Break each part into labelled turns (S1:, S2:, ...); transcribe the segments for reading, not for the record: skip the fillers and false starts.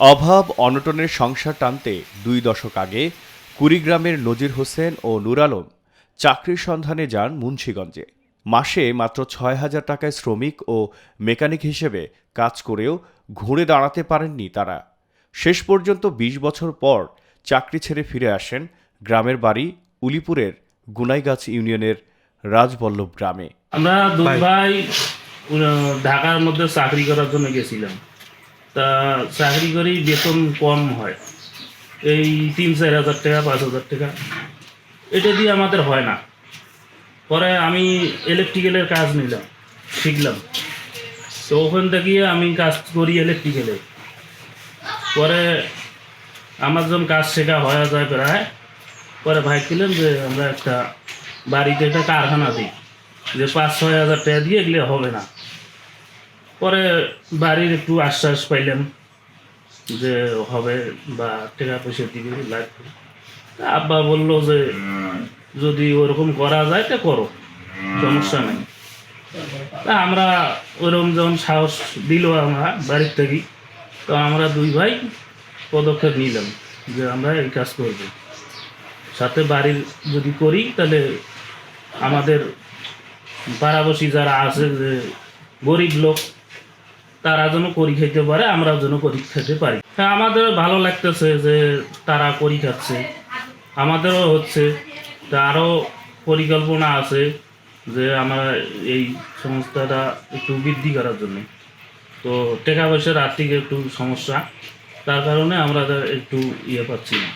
S1: অভাব অনটনের সংসার টানতে ২ দশক আগে কুড়িগ্রামের নজির হোসেন ও নূর আলম চাকরির সন্ধানে যান মুন্সিগঞ্জে। মাসে মাত্র ৬,০০০ টাকায় শ্রমিক ও মেকানিক হিসেবে কাজ করেও ঘুরে দাঁড়াতে পারেননি তারা। শেষ পর্যন্ত ২০ বছর পর চাকরি ছেড়ে ফিরে আসেন গ্রামের বাড়ি উলিপুরের গুনাইগাছ ইউনিয়নের রাজবল্লভ গ্রামে।
S2: আমরা দুই ভাই ঢাকার মধ্যে চাকরি করার জন্য গেছিলাম। তা চাকরি করেই বেতন কম হয়, এই ৩-৪ হাজার টাকা, ৫,০০০ টাকা, এটা দিয়ে আমাদের হয় না। পরে আমি ইলেকট্রিক্যালের কাজ নিলাম, শিখলাম। তো ওখান থেকে আমি কাজ করি ইলেকট্রিক্যালে। পরে আমার যখন কাজ শেখা হয়ে যায় প্রায়, পরে ভাই ছিলেন যে আমরা একটা বাড়িতে একটা কারখানা দিই, যে ৫-৬ হাজার টাকা দিয়ে এগুলো হবে না। পরে বাড়ির একটু আশ্বাস পাইলাম যে হবে বা টাকা পয়সা দিবে লাগবে। আব্বা বললো যে যদি ওরকম করা যায় তা করো, সমস্যা নেই। তা আমরা ওরকম যখন সাহস দিল আমরা বাড়ির থেকে, তো আমরা দুই ভাই পদক্ষেপ নিলাম যে আমরা এই কাজ করব। সাথে বাড়ির যদি করি তাহলে আমাদের পাড়াবসী যারা আছে, যে গরিব লোক, তারা যেন করি খাইতে পারে, আমরাও যেন করি খেতে পারি। হ্যাঁ, আমাদের ভালো লাগতেছে যে তারা করি খাচ্ছে, আমাদেরও হচ্ছে। তা আরও পরিকল্পনা আছে যে আমরা এই সংস্থাটা একটু বৃদ্ধি করার জন্য। তো টাকা পয়সার আর্থিক একটু সমস্যা, তার কারণে আমরা একটু পাচ্ছি না।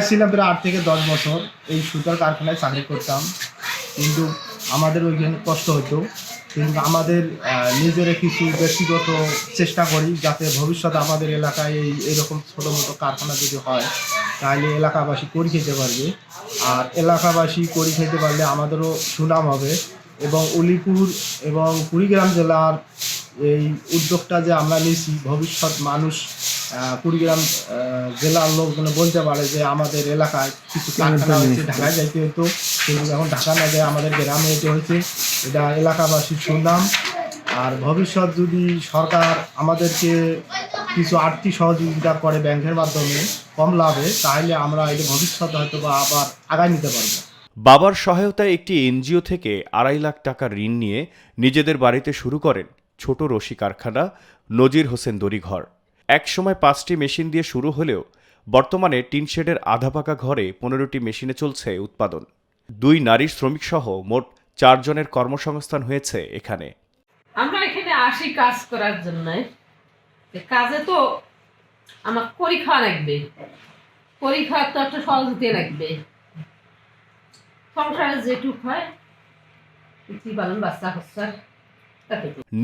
S3: ছিলাম প্রায় ৮ থেকে ১০ বছর এই সুতার কারখানায় চাকরি করতাম, কিন্তু আমাদের ওইখানে কষ্ট হতো। কিন্তু আমাদের নিজেরা কিছু ব্যক্তিগত চেষ্টা করি যাতে ভবিষ্যতে আমাদের এলাকায় এইরকম ছোটো মোটো কারখানা যদি হয় তাহলে এলাকাবাসী করি খেতে পারবে। আর এলাকাবাসী করি খেতে পারলে আমাদেরও সুনাম হবে। এবং উলিপুর এবং কুড়িগ্রাম জেলার এই উদ্যোগটা যে আমরা নিয়েছি, ভবিষ্যৎ মানুষ কুড়িগ্রাম জেলার লোকগুলো বলতে পারে যে আমাদের এলাকায় কিছু কারখানা হয়েছে, ঢাকায় যাইতে হতো, কিন্তু এখন ঢাকা না যায় আমাদের গ্রামে যেতে হয়েছে। এটা এলাকাবাসীর সুনাম। আর ভবিষ্যৎ যদি সরকার আমাদেরকে কিছু আর্থিক সহযোগিতা করে ব্যাংকের মাধ্যমে কম লাভে, তাহলে আমরা এটা ভবিষ্যতে হয়তো বা আবার আগায় নিতে পারবো।
S1: বাবার সহায়তায় একটি এনজিও থেকে ২.৫ লাখ টাকা ঋণ নিয়ে নিজেদের বাড়িতে শুরু করেন ছোট রশি কারখানা নজির হোসেন দড়িঘর। একসময় ৫টি মেশিন দিয়ে শুরু হলেও বর্তমানে টিন শেডের আধা পাকা ঘরে ১৫টি মেশিনে চলছে উৎপাদন। ২ নারী শ্রমিক সহ মোট ৪ জনের কর্মসংস্থান হয়েছে এখানে।
S4: আমরা এখানে আসি কাজ করার জন্য। কাজে তো আমার করি খাওয়া লাগবে, করি খাওয়ার তো একটা সহযোগিতা লাগবে। সংসারে যেটুক হয় পালন বাচ্চা খচ্চার।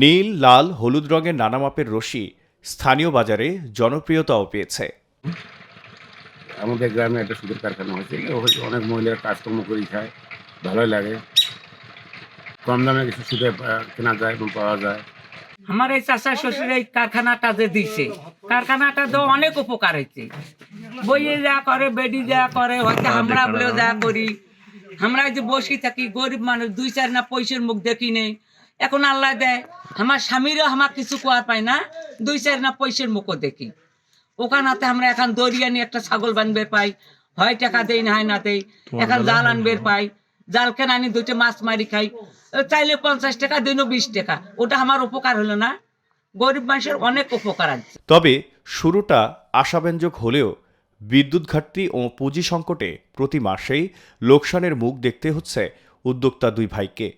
S1: নীল, লাল, হলুদ রঙের নানা মাপের রশি স্থানীয় বাজারে জনপ্রিয়তাও পেয়েছে।
S5: আমাদের গ্রামে একটা সুদের কারখানা হয়েছে, অনেক মহিলার কাজকর্ম করে খায়, ভালোই লাগে। কম দামে কিছু সুদে কেনা যায় এবং পাওয়া যায়।
S6: আমার এই চাচা শ্বশুর এই কারখানাটা যে দিছে, কারখানাটা তো অনেক উপকার হয়েছে। বইয়ে যা করে, বেডি যা করে, হয়তো আমরা বলেও যা করি। আমরা যে বসে থাকি, গরিব মানুষ, ২-৪ না পয়সার মুখ দেখি নেই। এখন আল্লাহ দেয়, আমার স্বামীরও আমার কিছু কোয়ার পায় না, ২-৪ না পয়সার মুখও দেখি। ওখানাতে আমরা এখন দরিয়া নিয়ে একটা ছাগল বানবে পাই, হয় টাকা দেই না হয় না দেই। এখন জাল আনবে পাই, জাল কেন আনি 2টা মাছ মারি খাই, চাইলে ৫০ টাকা দিন ২০ টাকা। ওটা আমার উপকার হলো না? গরিব মানুষের অনেক উপকার আছে।
S1: তবে শুরুটা আশাব্যঞ্জক হলেও বিদ্যুৎ ঘাটতি ও পুঁজি সংকটে প্রতি মাসেই লোকসানের মুখ দেখতে হচ্ছে উদ্যোক্তা দুই ভাইকে।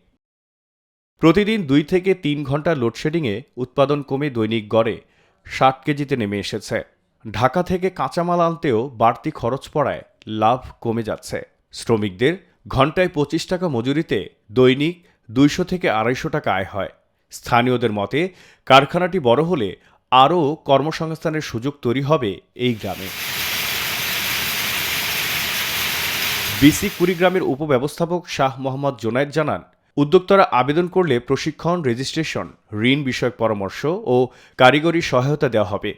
S1: প্রতিদিন ২ থেকে ৩ ঘন্টা লোডশেডিংয়ে উৎপাদন কমে দৈনিক গড়ে ৬০ কেজিতে নেমে এসেছে। ঢাকা থেকে কাঁচামাল আনতেও বাড়তি খরচ পড়ায় লাভ কমে যাচ্ছে। শ্রমিকদের ঘন্টায় ২৫ টাকা মজুরিতে দৈনিক ২০০ থেকে ২৫০ টাকা আয় হয়। স্থানীয়দের মতে কারখানাটি বড় হলে আরও কর্মসংস্থানের সুযোগ তৈরি হবে এই গ্রামে। বিসি কুড়িগ্রামের উপব্যবস্থাপক শাহ মোহাম্মদ জোনায়েদ জানান, উদ্যোক্তারা আবেদন করলে প্রশিক্ষণ, রেজিস্ট্রেশন, ঋণ বিষয়ক পরামর্শ ও কারিগরি সহায়তা দেওয়া হবে।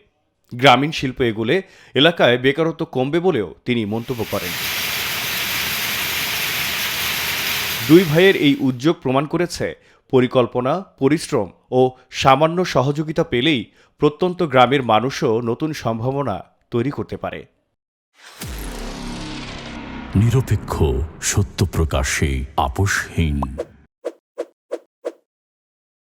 S1: গ্রামীণ শিল্প এগুলে এলাকায় বেকারত্ব কমবে বলেও তিনি মন্তব্য করেন। দুই ভাইয়ের এই উদ্যোগ প্রমাণ করেছে পরিকল্পনা, পরিশ্রম ও সামান্য সহযোগিতা পেলেই প্রত্যন্ত গ্রামের মানুষও নতুন সম্ভাবনা তৈরি করতে পারে।
S7: নিরপেক্ষ, সত্য প্রকাশে আপোষহীন।